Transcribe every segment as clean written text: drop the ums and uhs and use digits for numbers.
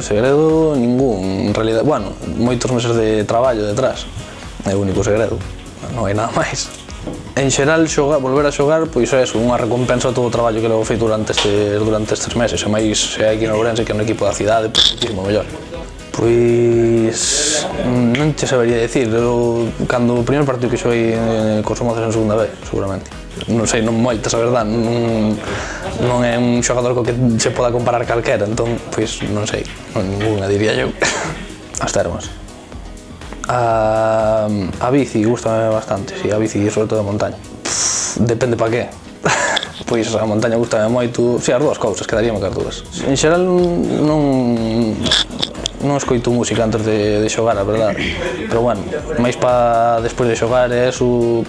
segredo ningún, en realidad, bueno, moitos meses de traballo detrás, é o único segredo, non hai nada máis. En xeral, volver a xogar, pois é unha recompensa a todo o traballo que levo feito durante estes meses, e máis se hai aquí no Ourense, que é un equipo da cidade, pois muchísimo mellor. Pois non te sabería dicir, cando o primeiro partido que xoguei cos Somozas en segunda vez, seguramente. Non sei, non moitas, a verdade, non é un xogador co que se poda comparar calquera, entón, pois non sei, ninguna diría eu. As termas. A bici gustame bastante, si, a bici, sobre todo a montaña. Depende pa que. Pois a montaña gustame moito, si, as dúas cousas, quedaríame cas dúas. En xeral non escoito música antes de xogar, a verdade, pero bueno, máis pa despois de xogar é eso,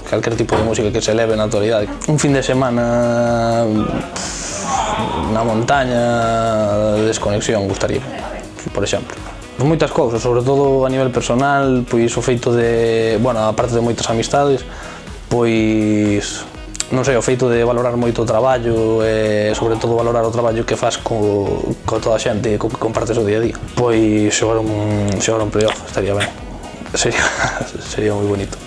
calquer tipo de música que se eleve na actualidade. Un fin de semana na montaña de desconexión gustaría, por exemplo. Moitas cousas, sobre todo a nivel personal, pois o feito de, bueno, a parte de moitas amistades, pois non sei, o feito de valorar moito o traballo e, sobre todo, valorar o traballo que fas con toda a xente que compartes o día a día. Pois xogar un playoff estaría ben, sería moi bonito.